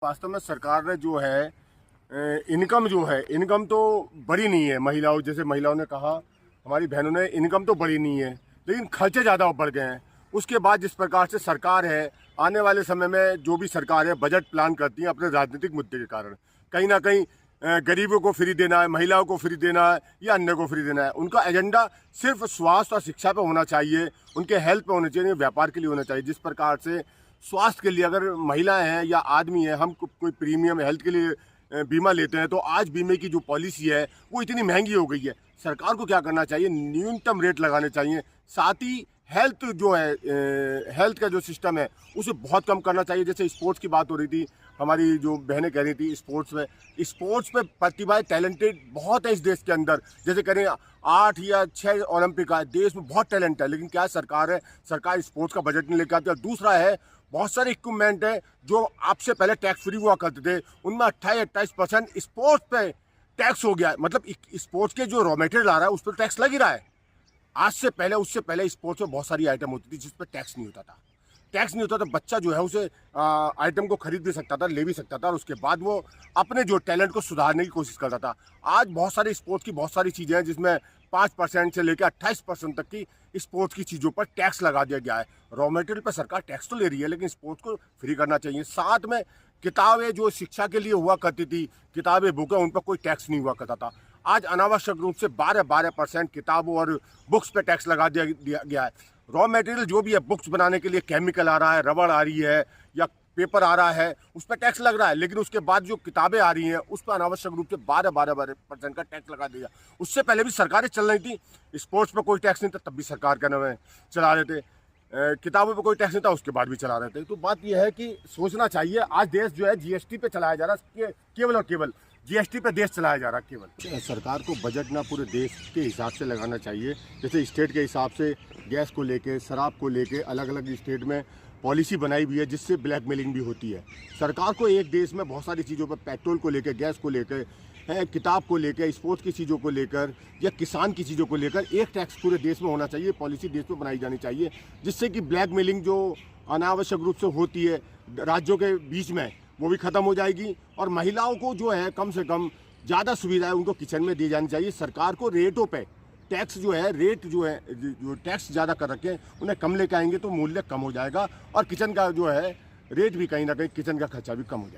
वास्तव में सरकार ने जो है इनकम तो बड़ी नहीं है। महिलाओं ने कहा, हमारी बहनों ने, इनकम तो बड़ी नहीं है, लेकिन खर्चे ज़्यादा बढ़ गए हैं। उसके बाद जिस प्रकार से सरकार है, आने वाले समय में जो भी सरकार है बजट प्लान करती है अपने राजनीतिक मुद्दे के कारण, कहीं ना कहीं गरीबों को फ्री देना है, महिलाओं को फ्री देना है या अन्य को फ्री देना है। उनका एजेंडा सिर्फ स्वास्थ्य और शिक्षा पे होना चाहिए, उनके हेल्थ पे होना चाहिए, व्यापार के लिए होना चाहिए। जिस प्रकार से स्वास्थ्य के लिए अगर महिलाएं हैं या आदमी है, हम कोई प्रीमियम हेल्थ के लिए बीमा लेते हैं, तो आज बीमे की जो पॉलिसी है वो इतनी महंगी हो गई है। सरकार को क्या करना चाहिए, न्यूनतम रेट लगाने चाहिए। साथ ही हेल्थ का जो सिस्टम है उसे बहुत कम करना चाहिए। जैसे स्पोर्ट्स की बात हो रही थी, हमारी जो बहनें कह रही थी, स्पोर्ट्स में प्रतिभाएं, टैलेंटेड बहुत है इस देश के अंदर। जैसे करें 8 या 6 ओलंपिक का देश में बहुत टैलेंट है, लेकिन क्या सरकार स्पोर्ट्स का बजट नहीं लेकर आती। और दूसरा है, बहुत सारे इक्विपमेंट है जो आपसे पहले टैक्स फ्री हुआ करते थे, उनमें 28% स्पोर्ट्स पे टैक्स हो गया है। मतलब स्पोर्ट्स के जो रॉ मटेरियल आ रहा है उस पर टैक्स लग ही रहा है। उससे पहले स्पोर्ट्स में बहुत सारी आइटम होती थी जिस पर टैक्स नहीं होता था। बच्चा जो है उसे आइटम को खरीद भी सकता था, ले भी सकता था, और उसके बाद वो अपने जो टैलेंट को सुधारने की कोशिश करता था। आज बहुत सारे स्पोर्ट्स की बहुत सारी चीज़ें हैं जिसमें 5% से लेकर 28% तक की स्पोर्ट्स की चीज़ों पर टैक्स लगा दिया गया है। रॉ मटेरियल पर सरकार टैक्स तो ले रही है, लेकिन स्पोर्ट्स को फ्री करना चाहिए। साथ में किताबें जो शिक्षा के लिए हुआ करती थी, किताबें, बुकें, उन पर कोई टैक्स नहीं हुआ करता था। आज अनावश्यक रूप से 12% किताबों और बुक्स पे टैक्स लगा दिया गया है। रॉ मटेरियल जो भी है, बुक्स बनाने के लिए केमिकल आ रहा है, रबड़ आ रही है या पेपर आ रहा है, उस पर टैक्स लग रहा है। लेकिन उसके बाद जो किताबें आ रही हैं उस पर अनावश्यक रूप से 12% का टैक्स लगा दिया। उससे पहले भी सरकारें चल रही थी, स्पोर्ट्स पर कोई टैक्स नहीं था, तब भी सरकार का नाम चला रहे थे। किताबों पे कोई टैक्स नहीं था, उसके बाद भी चला रहे थे। तो बात यह है कि सोचना चाहिए। आज देश जो है जीएसटी पे चलाया जा रहा है, केवल और केवल जीएसटी पे देश चलाया जा रहा है केवल। सरकार को बजट ना पूरे देश के हिसाब से लगाना चाहिए। जैसे स्टेट के हिसाब से गैस को लेके, शराब को लेके अलग अलग स्टेट में पॉलिसी बनाई हुई है, जिससे ब्लैकमेलिंग भी होती है। सरकार को एक देश में बहुत सारी चीज़ों पर, पेट्रोल को लेकर, गैस को लेकर, किताब को लेकर, स्पोर्ट्स की चीज़ों को लेकर या किसान की चीज़ों को लेकर एक टैक्स पूरे देश में होना चाहिए, पॉलिसी देश में बनाई जानी चाहिए, जिससे कि ब्लैकमेलिंग जो अनावश्यक रूप से होती है राज्यों के बीच में, वो भी ख़त्म हो जाएगी। और महिलाओं को जो है कम से कम ज़्यादा सुविधाएं उनको किचन में दी जानी चाहिए। सरकार को रेटों पे टैक्स जो टैक्स ज़्यादा कर रखे हैं उन्हें कम लेके आएंगे तो मूल्य कम हो जाएगा, और किचन का जो है रेट भी, कहीं ना कहीं किचन का खर्चा भी कम हो जाएगा।